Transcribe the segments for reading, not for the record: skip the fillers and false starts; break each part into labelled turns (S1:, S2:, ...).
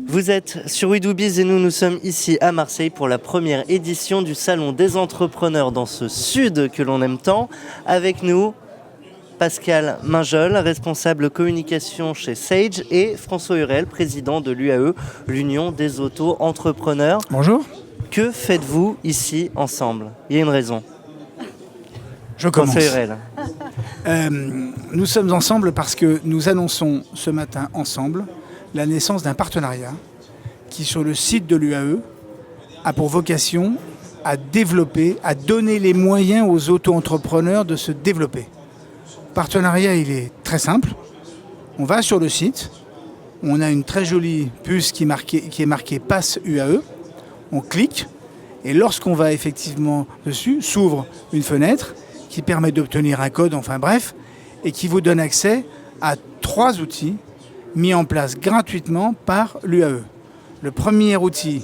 S1: Vous êtes sur We Do Biz et nous sommes ici à Marseille pour la première édition du Salon des entrepreneurs dans ce sud que l'on aime tant. Avec nous, Pascal Minjol, responsable communication chez Sage, et François Hurel, président de l'UAE, l'Union des auto-entrepreneurs.
S2: Bonjour.
S1: Que faites-vous ici ensemble? Il y a une raison.
S2: Je commence.
S1: François Hurel.
S2: Nous sommes ensemble parce que nous annonçons ce matin ensemble la naissance d'un partenariat qui, sur le site de l'UAE, a pour vocation à développer, à donner les moyens aux auto-entrepreneurs de se développer. Le partenariat, il est très simple. On va sur le site, on a une très jolie puce qui est marquée Pass UAE, on clique, et lorsqu'on va effectivement dessus, s'ouvre une fenêtre qui permet d'obtenir un code, enfin bref, et qui vous donne accès à 3 outils mis en place gratuitement par l'UAE. Le premier outil,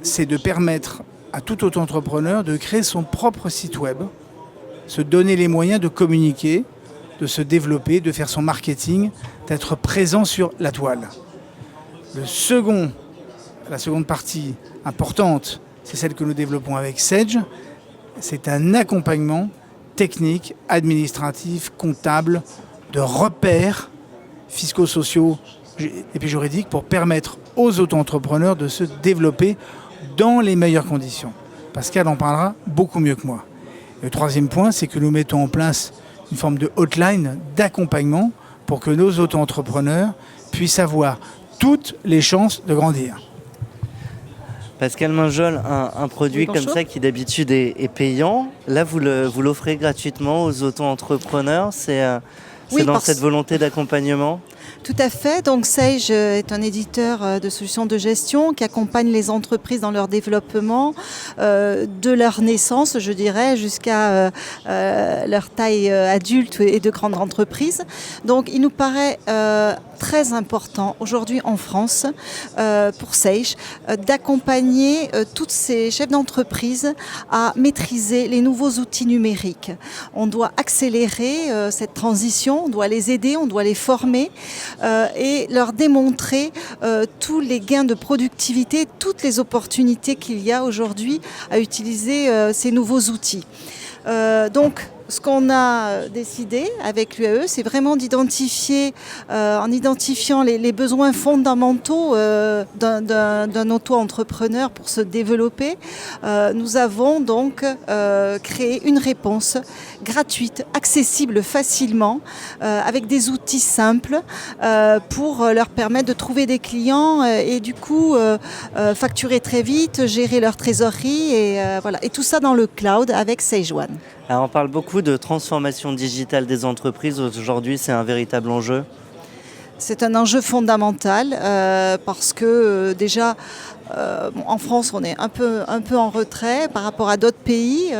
S2: c'est de permettre à tout auto-entrepreneur de créer son propre site web, se donner les moyens de communiquer, de se développer, de faire son marketing, d'être présent sur la toile. La seconde partie importante, c'est celle que nous développons avec Sage. C'est un accompagnement technique, administratif, comptable, de repères fiscaux, sociaux et puis juridiques pour permettre aux auto-entrepreneurs de se développer dans les meilleures conditions. Pascal en parlera beaucoup mieux que moi. Et le troisième point, c'est que nous mettons en place une forme de hotline d'accompagnement pour que nos auto-entrepreneurs puissent avoir toutes les chances de grandir.
S1: Pascal Minjol, un produit comme ça qui d'habitude est payant, là vous l'offrez gratuitement aux auto-entrepreneurs, c'est dans cette volonté d'accompagnement?
S3: Tout à fait. Donc Sage est un éditeur de solutions de gestion qui accompagne les entreprises dans leur développement, de leur naissance, je dirais, jusqu'à leur taille adulte et de grande entreprise. Donc il nous paraît très important aujourd'hui en France pour Sage d'accompagner tous ces chefs d'entreprise à maîtriser les nouveaux outils numériques. On doit accélérer cette transition, on doit les aider, on doit les former et leur démontrer tous les gains de productivité, toutes les opportunités qu'il y a aujourd'hui à utiliser ces nouveaux outils. Donc, ce qu'on a décidé avec l'UAE, c'est vraiment d'identifier, en identifiant les besoins fondamentaux d'un auto-entrepreneur pour se développer, nous avons donc créé une réponse gratuite, accessible facilement, avec des outils simples pour leur permettre de trouver des clients et du coup facturer très vite, gérer leur trésorerie et tout ça dans le cloud avec Sage One.
S1: Alors on parle beaucoup de transformation digitale des entreprises. Aujourd'hui, c'est un véritable enjeu.
S3: C'est un enjeu fondamental parce que déjà en France on est un peu en retrait par rapport à d'autres pays.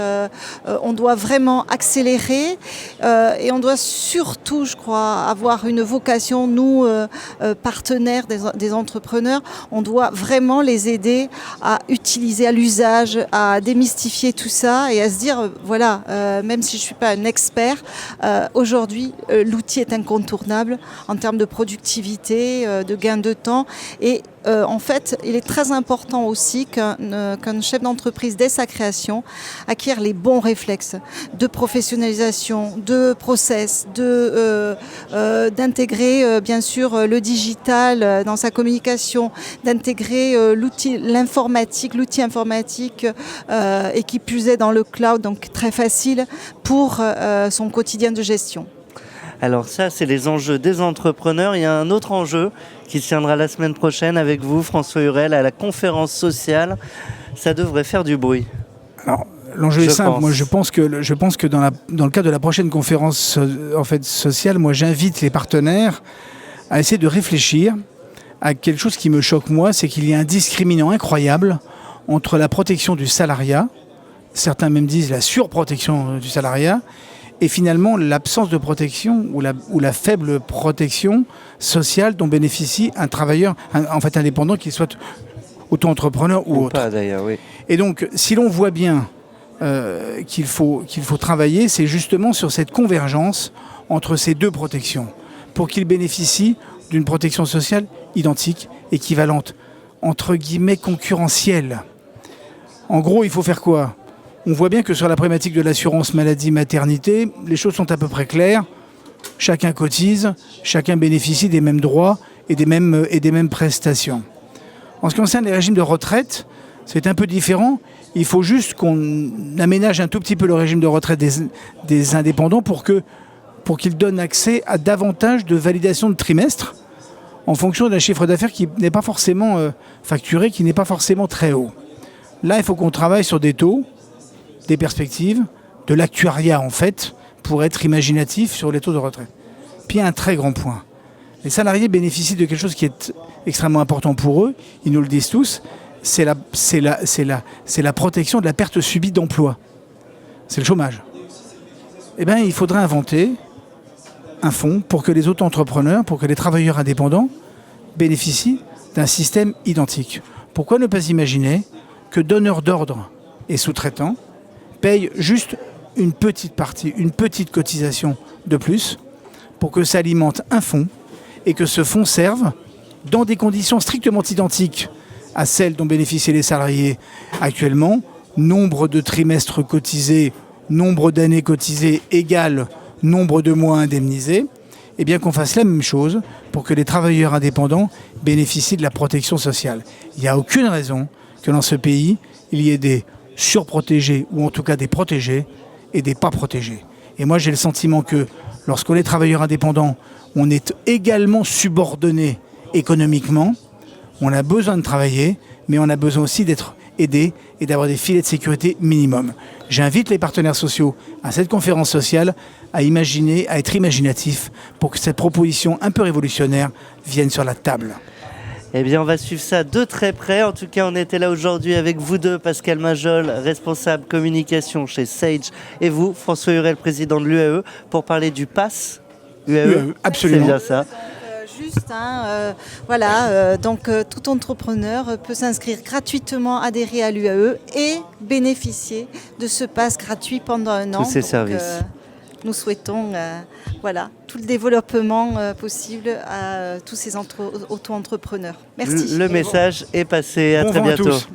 S3: On doit vraiment accélérer et on doit surtout, je crois, avoir une vocation, nous partenaires des entrepreneurs, on doit vraiment les aider à utiliser à l'usage, à démystifier tout ça et à se dire voilà, même si je ne suis pas un expert, aujourd'hui l'outil est incontournable en termes de productivité, de gain de temps et en fait, il est très important aussi qu'un chef d'entreprise, dès sa création, acquiert les bons réflexes de professionnalisation, de process, d'intégrer bien sûr le digital dans sa communication, d'intégrer l'outil informatique et qui plus est dans le cloud, donc très facile pour son quotidien de gestion.
S1: Alors ça, c'est les enjeux des entrepreneurs. Il y a un autre enjeu qui se tiendra la semaine prochaine avec vous, François Hurel, à la conférence sociale. Ça devrait faire du bruit.
S2: Alors, l'enjeu est simple. Moi, je pense que dans le cadre de la prochaine conférence sociale, moi, j'invite les partenaires à essayer de réfléchir à quelque chose qui me choque, moi, c'est qu'il y a un discriminant incroyable entre la protection du salariat, certains même disent la surprotection du salariat, et finalement l'absence de protection ou la faible protection sociale dont bénéficie un travailleur indépendant, qu'il soit auto-entrepreneurs ou autres.
S1: Pas d'ailleurs, oui.
S2: Et donc, si l'on voit bien qu'il faut travailler, c'est justement sur cette convergence entre ces deux protections, pour qu'ils bénéficient d'une protection sociale identique, équivalente, entre guillemets concurrentielle. En gros, il faut faire quoi? On voit bien que sur la problématique de l'assurance maladie maternité, les choses sont à peu près claires. Chacun cotise, chacun bénéficie des mêmes droits et des mêmes prestations. En ce qui concerne les régimes de retraite, c'est un peu différent. Il faut juste qu'on aménage un tout petit peu le régime de retraite des indépendants pour qu'ils donnent accès à davantage de validation de trimestre en fonction d'un chiffre d'affaires qui n'est pas forcément facturé, qui n'est pas forcément très haut. Là, il faut qu'on travaille sur des taux, des perspectives, de l'actuariat en fait, pour être imaginatif sur les taux de retraite. Puis un très grand point. Les salariés bénéficient de quelque chose qui est extrêmement important pour eux, ils nous le disent tous, c'est la protection de la perte subie d'emploi. C'est le chômage. Eh bien, il faudrait inventer un fonds pour que les auto-entrepreneurs, pour que les travailleurs indépendants bénéficient d'un système identique. Pourquoi ne pas imaginer que donneurs d'ordre et sous-traitants payent juste une petite partie, une petite cotisation de plus pour que ça alimente un fonds et que ce fonds serve dans des conditions strictement identiques à celles dont bénéficient les salariés actuellement, nombre de trimestres cotisés, nombre d'années cotisées égale nombre de mois indemnisés, et bien qu'on fasse la même chose pour que les travailleurs indépendants bénéficient de la protection sociale. Il n'y a aucune raison que dans ce pays, il y ait des surprotégés, ou en tout cas des protégés, et des pas protégés. Et moi, j'ai le sentiment que lorsqu'on est travailleur indépendant, on est également subordonné économiquement. On a besoin de travailler, mais on a besoin aussi d'être aidé et d'avoir des filets de sécurité minimum. J'invite les partenaires sociaux à cette conférence sociale à imaginer, à être imaginatifs pour que cette proposition un peu révolutionnaire vienne sur la table.
S1: Eh bien, on va suivre ça de très près. En tout cas, on était là aujourd'hui avec vous deux, Pascal Majol, responsable communication chez Sage, et vous, François Hurel, président de l'UAE, pour parler du PASS. UAE,
S2: absolument.
S1: C'est bien ça.
S3: Donc tout entrepreneur peut s'inscrire gratuitement, adhérer à l'UAE et bénéficier de ce pass gratuit pendant un an.
S1: Tous ces services.
S3: Nous souhaitons tout le développement possible à tous ces auto-entrepreneurs. Merci.
S1: Le message est passé. À
S2: Bon
S1: très
S2: vent à
S1: bientôt.
S2: tous.